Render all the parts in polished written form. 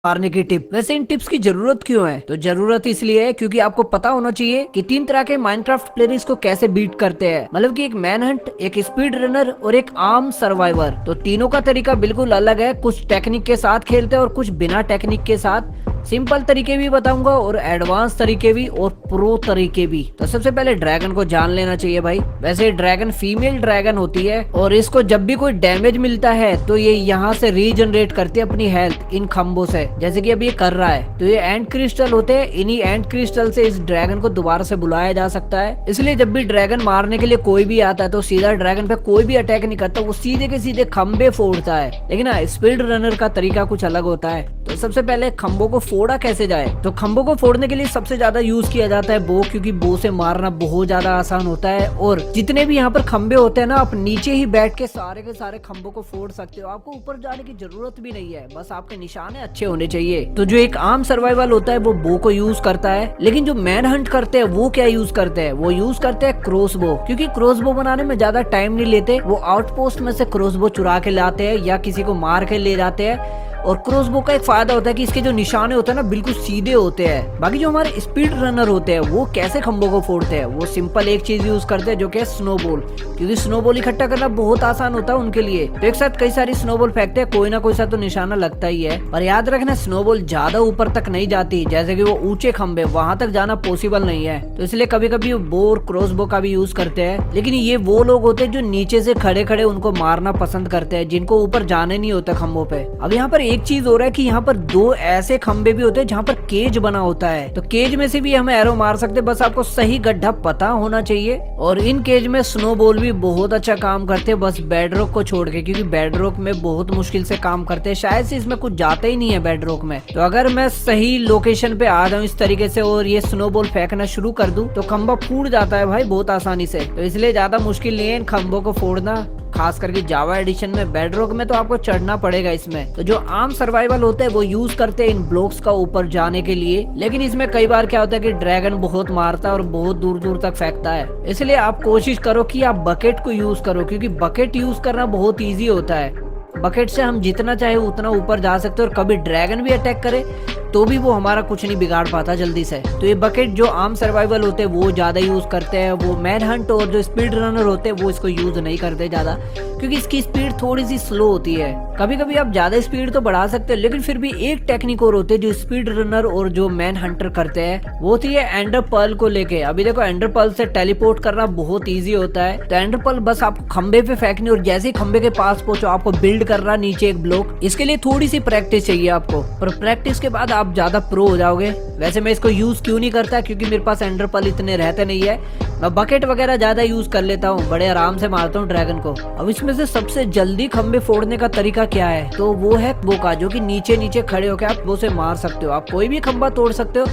मारने की टिप। वैसे इन टिप्स की जरूरत क्यों है? तो जरूरत इसलिए है क्योंकि आपको पता होना चाहिए कि 3 तरह के माइनक्राफ्ट प्लेयर इसको कैसे बीट करते हैं। मतलब कि एक मैन हंट, एक स्पीड रनर और एक आर्म सर्वाइवर। तो तीनों का तरीका बिल्कुल अलग है। कुछ टेक्निक के साथ खेलते हैं और कुछ बिना टेक्निक के साथ। सिंपल तरीके भी बताऊंगा और एडवांस तरीके भी और प्रो तरीके भी। तो सबसे पहले ड्रैगन को जान लेना चाहिए भाई। वैसे ड्रैगन फीमेल ड्रैगन होती है और इसको जब भी कोई डैमेज मिलता है तो ये यहाँ से रीजनरेट करती है अपनी हेल्थ इन खम्बों से, जैसे कि अब ये कर रहा है। तो ये एंड क्रिस्टल होते हैं, इन्हीं एंड क्रिस्टल से इस ड्रैगन को दोबारा से बुलाया जा सकता है। इसलिए जब भी ड्रैगन मारने के लिए कोई भी आता है तो सीधा ड्रैगन पे कोई भी अटैक नहीं करता, वो सीधे के सीधे खम्बे फोड़ता है। लेकिन स्पीड रनर का तरीका कुछ अलग होता है। तो सबसे पहले खम्बों को फोड़ा कैसे जाए? तो खम्बों को फोड़ने के लिए सबसे ज्यादा यूज किया जाता है बो, क्योंकि बो से मारना बहुत ज्यादा आसान होता है। और जितने भी यहाँ पर खम्बे होते हैं ना, आप नीचे ही बैठ के सारे खम्बों को फोड़ सकते हो। आपको ऊपर जाने की जरूरत भी नहीं है, बस आपके निशाने अच्छे होने चाहिए। तो जो एक आम सर्वाइवल होता है वो बो को यूज करता है, लेकिन जो मैन हंट करते हैं वो क्या यूज करते हैं? वो यूज करते हैं क्रॉस बो, क्योंकि क्रॉस बो बनाने में ज्यादा टाइम नहीं लेते। वो आउटपोस्ट में से क्रॉस बो चुरा के लाते हैं या किसी को मार के ले जाते हैं। और क्रॉसबो का एक फायदा होता है कि इसके जो निशाने होते हैं ना बिल्कुल सीधे होते हैं। बाकी जो हमारे स्पीड रनर होते हैं वो कैसे खंभों को फोड़ते हैं? वो सिंपल एक चीज यूज करते हैं जो कि है स्नोबॉल, क्योंकि स्नोबॉल इकट्ठा करना बहुत आसान होता है उनके लिए। तो एक साथ कई सारी स्नोबॉल फेंकते हैं, कोई ना कोई सा तो निशाना लगता ही है। और याद रखना स्नोबॉल ज्यादा ऊपर तक नहीं जाती, जैसे कि वो ऊंचे खंभे, वहां तक जाना पॉसिबल नहीं है। तो इसलिए कभी कभी बो और क्रॉसबो का भी यूज करते हैं। लेकिन ये वो लोग होते हैं जो नीचे से खड़े खड़े उनको मारना पसंद करते हैं, जिनको ऊपर जाने नहीं होता खंभों पे। अब यहाँ पर एक चीज हो रहा है कि यहाँ पर दो ऐसे खंबे भी होते हैं जहाँ पर केज बना होता है। तो केज में से भी हम एरो मार सकते हैं, बस आपको सही गड्ढा पता होना चाहिए। और इन केज में स्नोबॉल भी बहुत अच्छा काम करते हैं, बस बेडरॉक को छोड़ के, क्योंकि बेडरॉक में बहुत मुश्किल से काम करते हैं। शायद से इसमें कुछ जाता ही नहीं है बेडरॉक में। तो अगर मैं सही लोकेशन पे आ जाऊँ इस तरीके से और ये स्नोबॉल फेंकना शुरू कर दूं तो खंबा फूट जाता है भाई बहुत आसानी से। तो इसलिए ज्यादा मुश्किल नहीं है इन खंबों को फोड़ना, खास करके जावा एडिशन में। बेडरॉक में तो आपको चढ़ना पड़ेगा इसमें। तो जो आम सर्वाइवल होते हैं वो यूज करते हैं इन ब्लॉक्स का ऊपर जाने के लिए। लेकिन इसमें कई बार क्या होता है कि ड्रैगन बहुत मारता है और बहुत दूर दूर तक फेंकता है। इसलिए आप कोशिश करो कि आप बकेट को यूज करो, क्योंकि बकेट यूज करना बहुत ईजी होता है। बकेट से हम जितना चाहे उतना ऊपर जा सकते हैं और कभी ड्रैगन भी अटैक करे तो भी वो हमारा कुछ नहीं बिगाड़ पाता जल्दी से। तो ये बकेट जो आम सर्वाइवल होते हैं वो ज्यादा यूज करते हैं। वो मैन हंट और जो स्पीड रनर होते हैं वो इसको यूज नहीं करते ज्यादा, क्योंकि इसकी स्पीड थोड़ी सी स्लो होती है। कभी कभी आप ज्यादा स्पीड तो बढ़ा सकते हैं, लेकिन फिर भी एक टेक्निक और होती है जो स्पीड रनर और जो मैन हंटर करते हैं, वो थी एंडर पर्ल को लेके। अभी देखो एंडर पर्ल से टेलीपोर्ट करना बहुत ईजी होता है। तो एंडर पर्ल बस आपको खंबे पे फेंकनी और जैसे ही खंबे के पास पहुंचो आपको बिल्ड करना नीचे एक ब्लॉक। इसके लिए थोड़ी सी प्रैक्टिस चाहिए आपको, पर प्रैक्टिस के बाद आप ज्यादा प्रो हो जाओगे। वैसे मैं इसको यूज क्यों नहीं करता, क्योंकि मेरे पास एंडर पर्ल इतने रहते नहीं है। मैं बकेट वगैरह ज्यादा यूज कर लेता हूँ, बड़े आराम से मारता हूँ ड्रैगन को। अब इसमें से सबसे जल्दी खंबे फोड़ने का तरीका क्या है? तो वो है बो का, जो कि नीचे नीचे खड़े होकर आप वो से मार सकते हो। आप कोई भी खंबा तोड़ सकते हो,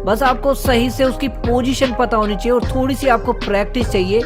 बस आपको सही से उसकी पोजीशन पता होनी चाहिए और थोड़ी सी आपको प्रैक्टिस चाहिए।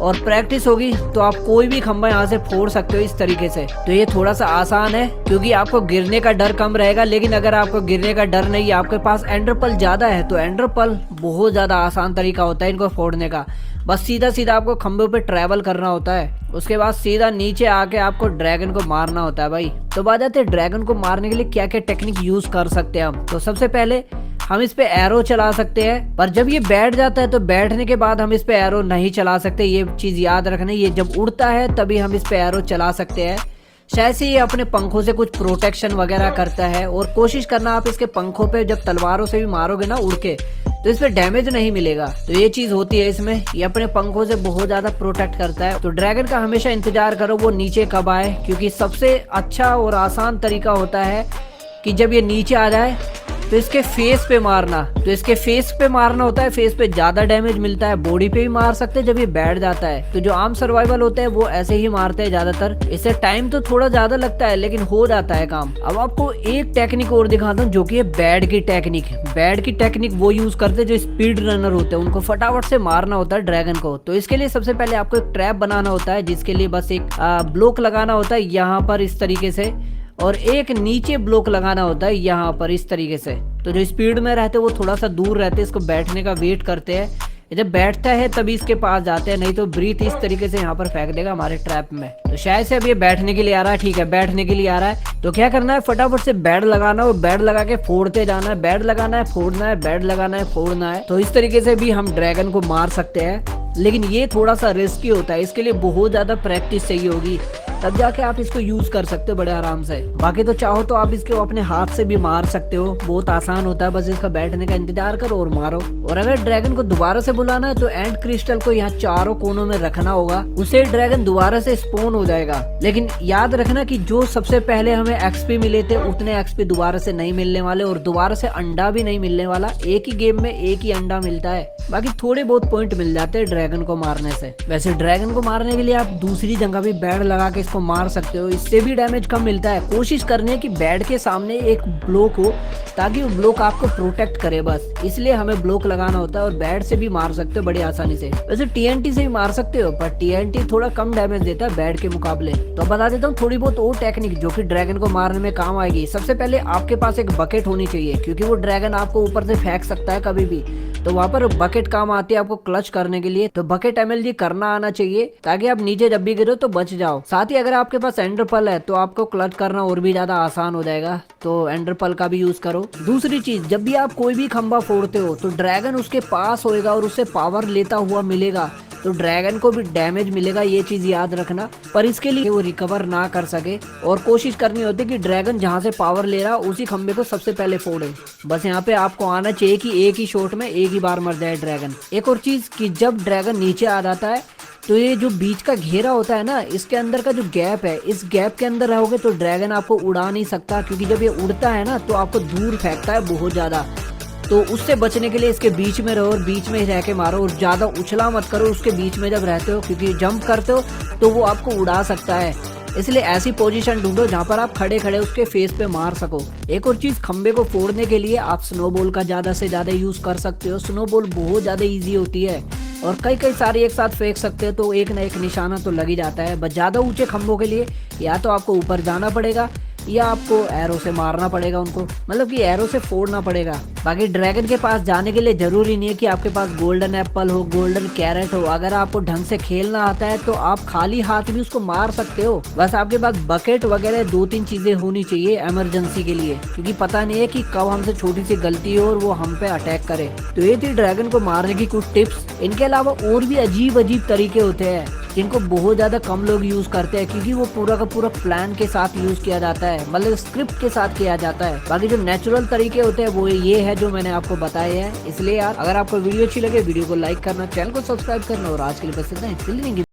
और प्रैक्टिस होगी तो आप कोई भी खंबा यहाँ से फोड़ सकते हो इस तरीके से। तो ये थोड़ा सा आसान है क्योंकि आपको गिरने का डर कम रहेगा। लेकिन अगर आपको गिरने का डर नहीं है, आपके पास एंडर पर्ल ज्यादा है, तो एंडर पर्ल बहुत ज्यादा आसान तरीका होता है इनको फोड़ने का। बस सीधा सीधा आपको खंबे पे ट्रैवल करना होता है, उसके बाद सीधा नीचे आके आपको ड्रैगन को मारना होता है भाई। तो बात आती है ड्रैगन को मारने के लिए क्या क्या टेक्निक यूज कर सकते हैं हम। तो सबसे पहले हम इस पे एरो चला सकते हैं, पर जब ये बैठ जाता है तो बैठने के बाद हम इस पे एरो नहीं चला सकते। ये चीज याद रखना, ये जब उड़ता है तभी हम इस पे एरो चला सकते हैं। शायद से ये अपने पंखों से कुछ प्रोटेक्शन वगैरह करता है। और कोशिश करना आप इसके पंखों पे जब तलवारों से भी मारोगे ना उड़ के, तो इस पे डैमेज नहीं मिलेगा। तो ये चीज होती है इसमें, ये अपने पंखों से बहुत ज्यादा प्रोटेक्ट करता है। तो ड्रैगन का हमेशा इंतजार करो वो नीचे कब आए, क्योंकि सबसे अच्छा और आसान तरीका होता है कि जब ये नीचे आ जाए तो इसके फेस पे मारना। तो इसके फेस पे मारना होता है, फेस पे ज्यादा डैमेज मिलता है। बॉडी पे भी मार सकते हैं जब ये बैठ जाता है। तो जो आम सर्वाइवल होते हैं वो ऐसे ही मारते हैं ज्यादातर। इससे टाइम तो थोड़ा ज्यादा लगता है लेकिन हो जाता है काम। अब आपको एक टेक्निक और दिखाता हूँ जो कि है बैड की टेक्निक। बैड की टेक्निक वो यूज करते हैं जो स्पीड रनर होते हैं, उनको फटाफट से मारना होता है ड्रैगन को। तो इसके लिए सबसे पहले आपको एक ट्रैप बनाना होता है, जिसके लिए बस एक ब्लॉक लगाना होता है यहाँ पर इस तरीके से, और एक नीचे ब्लॉक लगाना होता है यहाँ पर इस तरीके से। तो जो स्पीड में रहते हैं वो थोड़ा सा दूर रहते हैं, इसको बैठने का वेट करते हैं। ये जब बैठता है तभी इसके पास जाते हैं, नहीं तो ब्रीथ इस तरीके से यहाँ पर फेंक देगा हमारे ट्रैप में। तो शायद से अब ये बैठने के लिए आ रहा है। ठीक है, बैठने के लिए आ रहा है। तो क्या करना है, फटाफट से बेड लगाना और बेड लगा के फोड़ते जाना है। बेड लगाना है, फोड़ना है, बेड लगाना है, फोड़ना है। तो इस तरीके से भी हम ड्रैगन को मार सकते हैं, लेकिन ये थोड़ा सा रिस्की होता है। इसके लिए बहुत ज्यादा प्रैक्टिस चाहिए होगी, तब जाके आप इसको यूज कर सकते हो बड़े आराम से। बाकी तो चाहो तो आप इसको अपने हाथ से भी मार सकते हो, बहुत आसान होता है। बस इसका बैठने का इंतजार करो और मारो। और अगर ड्रैगन को दोबारा से बुलाना है तो एंड क्रिस्टल को यहाँ चारों कोनों में रखना होगा, उसे ड्रैगन दोबारा से स्पॉन हो जाएगा। लेकिन याद रखना कि जो सबसे पहले हमें एक्सपी मिले थे उतने एक्सपी दोबारा से नहीं मिलने वाले, और दोबारा से अंडा भी नहीं मिलने वाला। एक ही गेम में एक ही अंडा मिलता है, बाकी थोड़े बहुत पॉइंट मिल जाते हैं ड्रैगन को मारने से। वैसे ड्रैगन को मारने के लिए आप दूसरी जगह भी बेड लगा के इसको मार सकते हो, इससे भी डैमेज कम मिलता है। कोशिश करनी है कि बेड के सामने एक ब्लॉक हो, ताकि वो ब्लॉक आपको प्रोटेक्ट करे, बस इसलिए हमें ब्लॉक लगाना होता है। और बेड से भी मार सकते हो बड़ी आसानी से। वैसे TNT से भी मार सकते हो, पर TNT थोड़ा कम डैमेज देता है बेड के मुकाबले। तो बता देता हूँ थोड़ी बहुत और टेक्निक जो कि ड्रैगन को मारने में काम आएगी। सबसे पहले आपके पास एक बकेट होनी चाहिए, क्योंकि वो ड्रैगन आपको ऊपर से फेंक सकता है कभी भी, तो वहाँ पर बकेट काम आती है आपको क्लच करने के लिए। तो बकेट MLG करना आना चाहिए, ताकि आप नीचे जब भी गिरो तो बच जाओ। साथ ही अगर आपके पास एंडर पर्ल है तो आपको क्लच करना और भी ज्यादा आसान हो जाएगा, तो एंडर पर्ल का भी यूज करो। दूसरी चीज, जब भी आप कोई भी खंबा फोड़ते हो तो ड्रैगन उसके पास होएगा और उससे पावर लेता हुआ मिलेगा, तो ड्रैगन को भी डैमेज मिलेगा, ये चीज याद रखना। पर इसके लिए वो रिकवर ना कर सके, और कोशिश करनी होती है कि ड्रैगन जहाँ से पावर ले रहा उसी खंबे को सबसे पहले फोड़े। बस यहाँ पे आपको आना चाहिए कि एक ही शॉट में एक ही बार मर जाए ड्रैगन। एक और चीज कि जब ड्रैगन नीचे आ जाता है तो ये जो बीच का घेरा होता है ना, इसके अंदर का जो गैप है, इस गैप के अंदर रहोगे तो ड्रैगन आपको उड़ा नहीं सकता, क्योंकि जब ये उड़ता है ना तो आपको दूर फेंकता है बहुत ज्यादा। तो उससे बचने के लिए इसके बीच में रहो और बीच में ही रह के मारो, और ज्यादा उछला मत करो उसके बीच में जब रहते हो, क्योंकि जंप करते हो तो वो आपको उड़ा सकता है। इसलिए ऐसी पोजीशन ढूंढो जहाँ पर आप खड़े खड़े उसके फेस पे मार सको। एक और चीज, खंबे को फोड़ने के लिए आप स्नोबॉल का ज्यादा से ज्यादा यूज कर सकते हो। स्नोबॉल बहुत ज्यादा इजी होती है और कई सारे एक साथ फेंक सकते हो, तो एक ना एक निशाना तो लग ही जाता है। बस ज्यादा ऊंचे खंभों के लिए या तो आपको ऊपर जाना पड़ेगा या आपको एरो से मारना पड़ेगा उनको, मतलब कि एरो से फोड़ना पड़ेगा। बाकी ड्रैगन के पास जाने के लिए जरूरी नहीं है कि आपके पास गोल्डन एप्पल हो, गोल्डन कैरेट हो। अगर आपको ढंग से खेलना आता है तो आप खाली हाथ भी उसको मार सकते हो। बस आपके पास बकेट वगैरह 2-3 चीजें होनी चाहिए इमरजेंसी के लिए, क्योंकि पता नहीं है कि कब हमसे छोटी सी गलती हो और वो हम पे अटैक करे। तो ये थी ड्रैगन को मारने की कुछ टिप्स। इनके अलावा और भी अजीब तरीके होते हैं जिनको बहुत ज्यादा कम लोग यूज करते हैं, क्योंकि वो पूरा का पूरा प्लान के साथ यूज किया जाता है, मतलब स्क्रिप्ट के साथ किया जाता है। बाकी जो नेचुरल तरीके होते हैं वो ये है जो मैंने आपको बताए हैं। इसलिए यार, अगर आपको वीडियो अच्छी लगे वीडियो को लाइक करना, चैनल को सब्सक्राइब करना, और आज के लिए बस इतना ही।